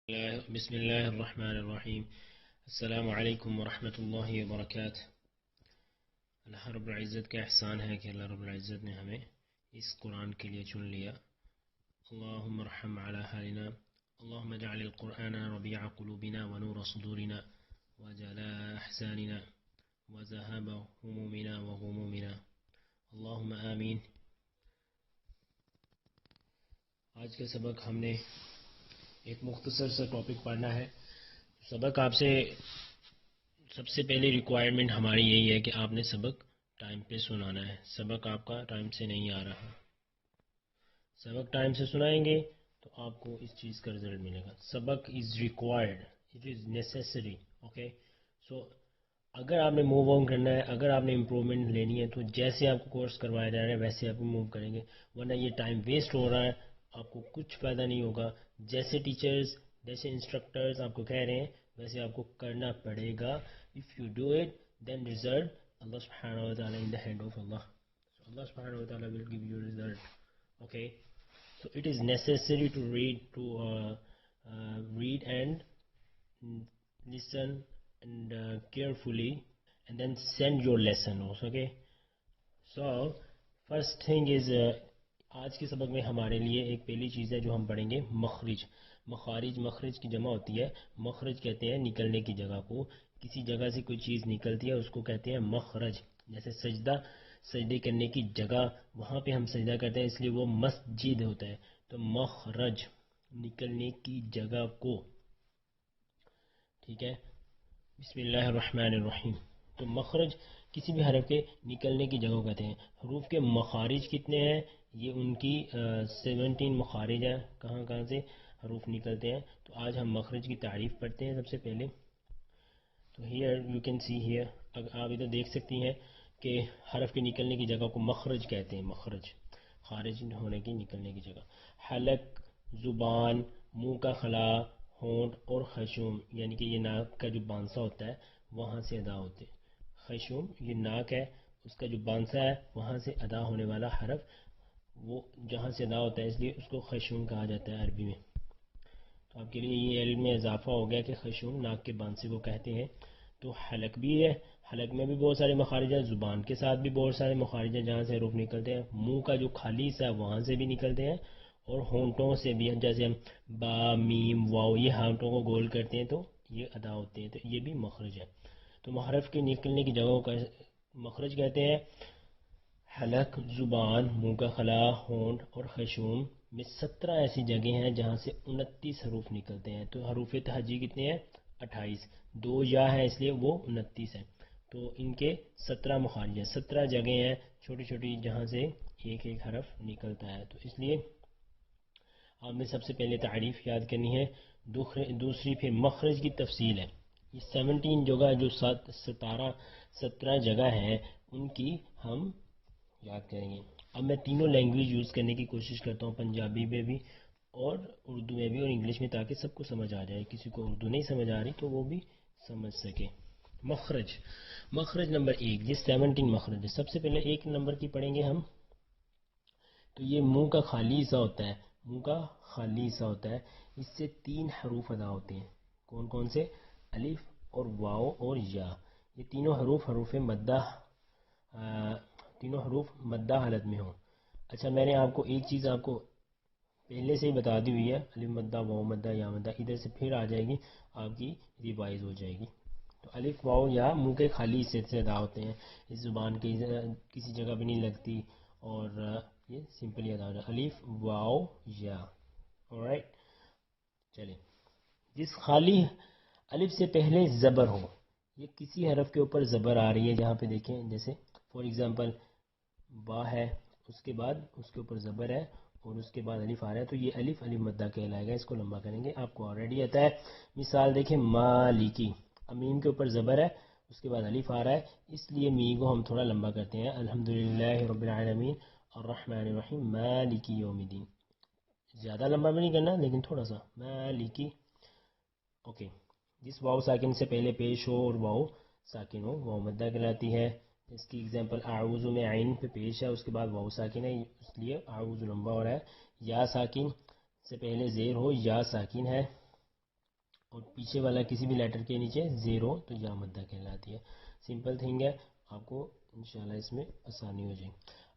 بسم اللہ الرحمن الرحیم السلام علیکم ورحمۃ اللہ وبرکاتہ۔ اللہ رب العزت کا احسان ہے کہ اللہ رب العزت نے ہمیں اس قرآن کے لیے چن لیا۔ اللہم ارحم علی حالنا، اللہم اجعل القرآن ربیع قلوبنا ونور صدورنا وجلاء احزاننا وذهاب همومنا وغمومنا، اللہم آمین۔ آج کا سبق ہم نے ایک مختصر سا ٹاپک پڑھنا ہے۔ سبق آپ سے سب سے پہلے ریکوائرمنٹ ہماری یہی ہے کہ آپ نے سبق ٹائم پہ سنانا ہے۔ سبق آپ کا ٹائم سے نہیں آ رہا، سبق ٹائم سے سنائیں گے تو آپ کو اس چیز کا رزلٹ ملے گا۔ سبق is required, it is necessary, okay. So اگر آپ نے موو آن کرنا ہے، اگر آپ نے امپرومنٹ لینی ہے تو جیسے آپ کو کورس کروایا جا رہا ہے ویسے آپ موو کریں گے، ورنہ یہ ٹائم ویسٹ ہو رہا ہے، آپ کو کچھ فائدہ نہیں ہوگا۔ جیسے ٹیچرز، جیسے انسٹرکٹرز آپ کو کہہ رہے ہیں ویسے آپ کو کرنا پڑے گا۔ if you do it then result Allah subhanahu wa ta'ala in the hand of Allah. So Allah subhanahu wa ta'ala will give you result, okay. So it is necessary to read and listen and carefully and then send your lesson also, okay. So first thing is آج کے سبق میں ہمارے لیے ایک پہلی چیز ہے جو ہم پڑھیں گے، مخرج۔ مخارج، مخرج کی جمع ہوتی ہے، مخرج کہتے ہیں نکلنے کی جگہ کو۔ کسی جگہ سے کوئی چیز نکلتی ہے اس کو کہتے ہیں مخرج۔ جیسے سجدہ، سجدے کرنے کی جگہ، وہاں پہ ہم سجدہ کرتے ہیں اس لیے وہ مسجد ہوتا ہے۔ تو مخرج، نکلنے کی جگہ کو، ٹھیک ہے۔ بسم اللہ الرحمن الرحیم۔ تو مخرج کسی بھی حرف کے نکلنے کی جگہ کہتے ہیں۔ حروف کے مخارج کتنے ہیں؟ یہ ان کی 17 مخارج ہیں، کہاں کہاں سے حروف نکلتے ہیں۔ تو آج ہم مخرج کی تعریف پڑھتے ہیں سب سے پہلے۔ تو here you can see here, آپ ادھر دیکھ سکتی ہیں کہ حرف کے نکلنے کی جگہ کو مخرج کہتے ہیں، مخرج، خارج ہونے کی، نکلنے کی جگہ۔ حلق، زبان، منہ کا خلا، ہونٹ اور خشوم، یعنی کہ یہ ناک کا جو بانسا ہوتا ہے وہاں سے ادا ہوتے ہیں۔ خشوم یہ ناک ہے، اس کا جو بانسا ہے وہاں سے ادا ہونے والا حرف، وہ جہاں سے ادا ہوتا ہے اس لیے اس کو خشوم کہا جاتا ہے عربی میں۔ تو آپ کے لیے یہ علم میں اضافہ ہو گیا کہ خشوم ناک کے بانسے کو کہتے ہیں۔ تو حلق بھی ہے، حلق میں بھی بہت سارے مخارج ہیں، زبان کے ساتھ بھی بہت سارے مخارج ہیں جہاں سے حروف نکلتے ہیں، منہ کا جو خالی حصہ ہے وہاں سے بھی نکلتے ہیں، اور ہونٹوں سے بھی، جیسے ہم با، میم، واو، یہ ہونٹوں کو گول کرتے ہیں تو یہ ادا ہوتے ہیں، تو یہ بھی مخرج ہے۔ تو حرف کے نکلنے کی جگہوں کا مخرج کہتے ہیں۔ حلق، زبان، منہ کا خلا، ہونٹ اور خشوم میں 17 ایسی جگہیں ہیں جہاں سے 29 حروف نکلتے ہیں۔ تو حروف تہجی کتنے ہیں؟ 28، 2 یا ہے اس لیے وہ 29 ہے۔ تو ان کے 17 مخارج ہیں، 17 جگہیں ہیں چھوٹی چھوٹی جہاں سے ایک ایک حرف نکلتا ہے۔ تو اس لیے آپ نے سب سے پہلے تعریف یاد کرنی ہے، دوسری پھر مخرج کی تفصیل ہے۔ یہ 17 جگہ جو 17 جگہ ہیں ان کی ہم یاد کریں گے۔ اب میں تینوں لینگویج یوز کرنے کی کوشش کرتا ہوں، پنجابی میں بھی اور اردو میں بھی اور انگلش میں، تاکہ سب کو سمجھ آ جائے، کسی کو اردو نہیں سمجھ آ رہی تو وہ بھی سمجھ سکے۔ مخرج، مخرج نمبر 1، یہ 17 مخرج ہے۔ سب سے پہلے 1 نمبر کی پڑھیں گے ہم، تو یہ منہ کا خالی حصہ ہوتا ہے، منہ کا خالی حصہ ہوتا ہے، اس سے 3 حروف ادا ہوتے ہیں۔ کون کون سے؟ الف اور واو اور یا، یہ تینوں حروف حروف مدہ، تینوں حروف مدہ حالت میں ہوں۔ اچھا، میں نے آپ کو ایک چیز آپ کو پہلے سے ہی بتا دی ہوئی ہے، الف مدہ، واو مدہ، یا مدہ، ادھر سے پھر آ جائے گی، آپ کی ریوائز ہو جائے گی۔ تو الف، واو، یا منہ کے خالی حصے سے ادا ہوتے ہیں، اس زبان کی کسی جگہ بھی نہیں لگتی، اور یہ سمپلی ادا ہو جائے، الف، واو، یا، alright۔ چلیں، جس خالی الف سے پہلے زبر ہو، یہ کسی حرف کے اوپر زبر آ رہی ہے، جہاں پہ دیکھیں، جیسے فور ایگزامپل با ہے، اس کے بعد اس کے اوپر زبر ہے اور اس کے بعد الف آ رہا ہے، تو یہ الف الف مدہ کہلائے گا، اس کو لمبا کریں گے، آپ کو آلریڈی آتا ہے۔ مثال دیکھیں، مالکی، امیم کے اوپر زبر ہے، اس کے بعد الف آ رہا ہے، اس لیے می کو ہم تھوڑا لمبا کرتے ہیں، الحمدللہ رب العالمین الرحمن الرحیم مالکی یوم الدین، زیادہ لمبا بھی نہیں کرنا لیکن تھوڑا سا، مالکی، اوکے۔ جس واو ساکن سے پہلے پیش ہو اور واو ساکن ہو، واو مدہ کہلاتی ہے۔ اس کی اگزامپل اعوذ میں عین پہ پیش ہے، اس کے بعد واو ساکن ہے، اس لیے اعوذ لمبا ہو رہا ہے۔ یا ساکن سے پہلے زیر ہو، یا ساکن ہے، اور پیچھے والا کسی بھی لیٹر کے نیچے زیرو تو یا مدہ کہلاتی ہے. سمپل تھنگ ہے, آپ کو انشاءاللہ اس میں آسانی ہو جائے.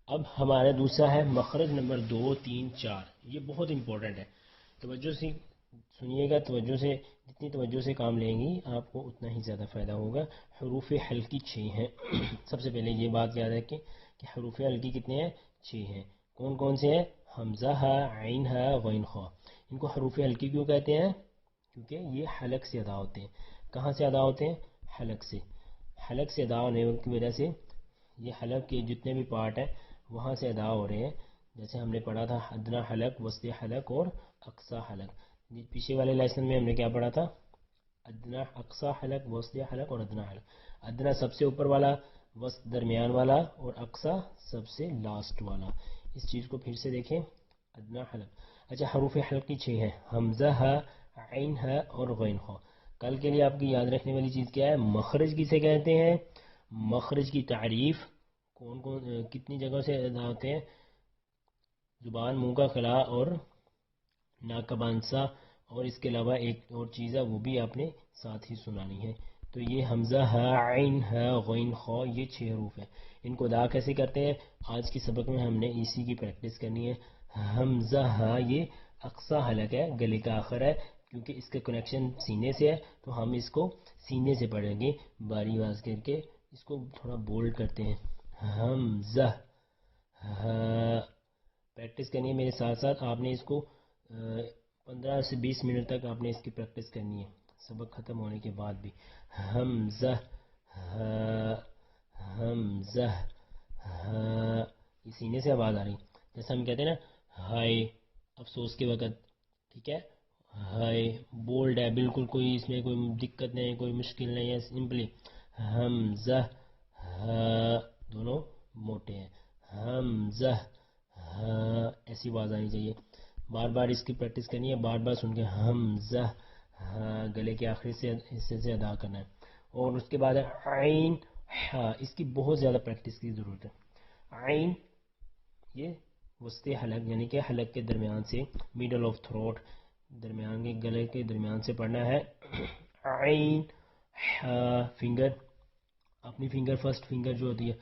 اب ہمارا دوسرا ہے مخرج نمبر 2 3 4. یہ بہت امپورٹنٹ ہے, توجہ سے سنیے گا, توجہ سے جتنی توجہ سے کام لیں گی آپ کو اتنا ہی زیادہ فائدہ ہوگا. حروف حلقی 6 ہیں. سب سے پہلے یہ بات یاد رکھیں کہ حروف حلقی کتنے ہیں, 6 ہیں. کون کون سے ہیں؟ حمزہ ہے, عین ہے, غین خا. ان کو حروف حلقی کیوں کہتے ہیں؟ کیونکہ یہ حلق سے ادا ہوتے ہیں. کہاں سے ادا ہوتے ہیں؟ حلق سے. حلق سے ادا ہونے کی وجہ سے یہ حلق کے جتنے بھی پارٹ ہیں وہاں سے ادا ہو رہے ہیں. جیسے ہم نے پڑھا تھا ادنا حلق, وسطی حلق اور اقصی حلق. پیچھے والے لیسن میں ہم نے کیا پڑھا تھا؟ ادنا, اقصی حلق, وسطی حلق اور ادنا حلق. ادنا سب سے اوپر والا, وسط درمیان والا اور اقصی سب سے لاسٹ والا. اس چیز کو پھر سے دیکھیں, ادنا حلق. اچھا, حروف حلقی 6 ہے, حمزہ ہے, عین ہے اور غین خا. کل کے لیے آپ کی یاد رکھنے والی چیز کیا ہے؟ مخرج کسے کہتے ہیں؟ مخرج کی تعریف کون کون کتنی جگہوں سے ادا ہوتے ہیں؟ زبان, منہ کا خلا اور ناک کا بانسا, اور اس کے علاوہ ایک اور چیز ہے وہ بھی آپ نے ساتھ ہی سنانی ہے. تو یہ حمزہ ہے, عین ہے, غین خا, یہ 6 حروف ہیں. ان کو ادا کیسے کرتے ہیں؟ آج کے سبق میں ہم نے اسی کی پریکٹس کرنی ہے. حمزہ ہے, یہ اقصی حلق ہے, گلے کا آخر ہے, کیونکہ اس کا کنیکشن سینے سے ہے تو ہم اس کو سینے سے پڑھیں گے باری آواز کر کے. اس کو تھوڑا بولڈ کرتے ہیں, حمزہ. پریکٹس کرنی ہے میرے ساتھ ساتھ. آپ نے اس کو 15 سے 20 منٹ تک آپ نے اس کی پریکٹس کرنی ہے, سبق ختم ہونے کے بعد بھی. حمزہ, حمزہ, یہ سینے سے آواز آ رہی. جیسے ہم کہتے ہیں نا ہائے, افسوس کے وقت, ٹھیک ہے, ہائے بولڈ ہے بالکل, کوئی اس میں کوئی دقت نہیں, کوئی مشکل نہیں ہے. سمپلی حمزہ, دونوں موٹے ہیں. حمزہ, ایسی آواز آنی چاہیے. بار بار اس کی پریکٹس کرنی ہے, بار بار سن کے حمزہ, گلے کے آخری سے حصے سے ادا کرنا ہے. اور اس کے بعد ہے عین, اس کی بہت زیادہ پریکٹس کی ضرورت ہے. عین, یہ وسطی حلق یعنی کہ حلق کے درمیان سے, میڈل آف تھروٹ, درمیان کے گلے کے درمیان سے پڑھنا ہے. عین, فنگر, اپنی فنگر, فرسٹ فنگر جو ہوتی ہے,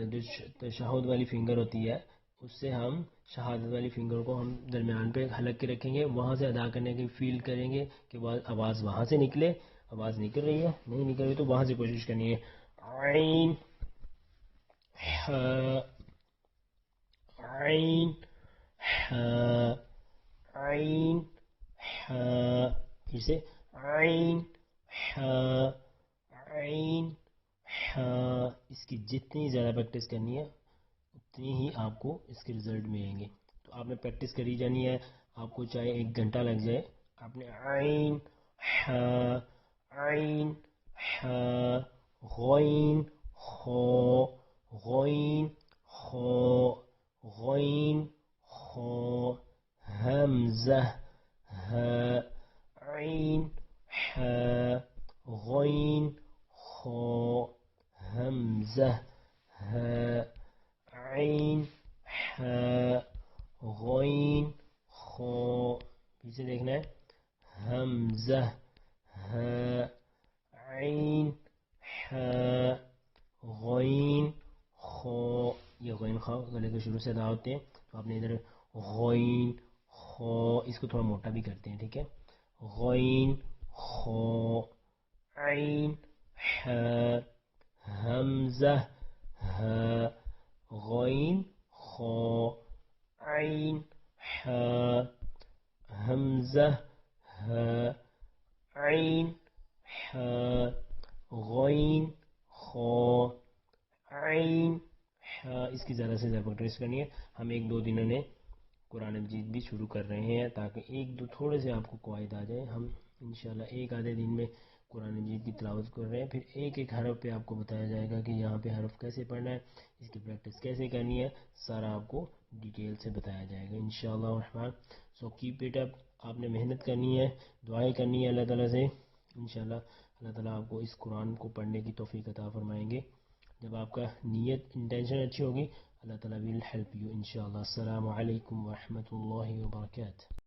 جو تشہد والی فنگر ہوتی ہے, اس سے ہم شہادت والی فنگر کو ہم درمیان پہ حلق کے رکھیں گے. وہاں سے ادا کرنے کی فیل کریں گے کہ آواز وہاں سے نکلے. آواز نکل رہی ہے, نہیں نکل رہی تو وہاں سے کوشش کرنی ہے. عین, عین, عین, پھر سے عین, عین. اس کی جتنی زیادہ پریکٹس کرنی ہے اتنی ہی آپ کو اس کے رزلٹ ملیں گے. تو آپ نے پریکٹس کری جانی ہے, آپ کو چاہے 1 گھنٹہ لگ جائے. آپ نے عین, عین, غین خا, غین خا, غین خا, حمزہ, عین, غین خا, حمزہ, عین, غین خا. پھر سے دیکھنا ہے, حمزہ, عین, غین خا. یہ غین خا گلے کے شروع سے ادا ہوتے ہیں, تو آپ نے ادھر غین خا, اس کو تھوڑا موٹا بھی کرتے ہیں, ٹھیک ہے. غین خا, عین, حمزہ, غین خا, عین, حمزہ, عین, غین خا, عین. اس کی زیادہ سے زیادہ پریکٹس کرنی ہے. ہم 1-2 دنوں نے قرآن مجید بھی شروع کر رہے ہیں تاکہ 1-2 تھوڑے سے آپ کو قواعد آ جائیں. ہم انشاءاللہ 1 آدھے دن میں قرآن مجید کی تلاوت کر رہے ہیں. پھر ایک حرف پہ آپ کو بتایا جائے گا کہ یہاں پہ حرف کیسے پڑھنا ہے, اس کی پریکٹس کیسے کرنی ہے, سارا آپ کو ڈیٹیل سے بتایا جائے گا انشاءاللہ الرحمن. So keep it up. آپ نے محنت کرنی ہے, دعائیں کرنی ہے اللہ تعالیٰ سے. انشاءاللہ اللہ تعالیٰ آپ کو اس قرآن کو پڑھنے کی توفیق عطا فرمائیں گے. جب آپ کا نیت انٹینشن اچھی ہوگی, اللہ تعالیٰ will help you انشاءاللہ. السلام علیکم ورحمۃ اللہ وبرکاتہ.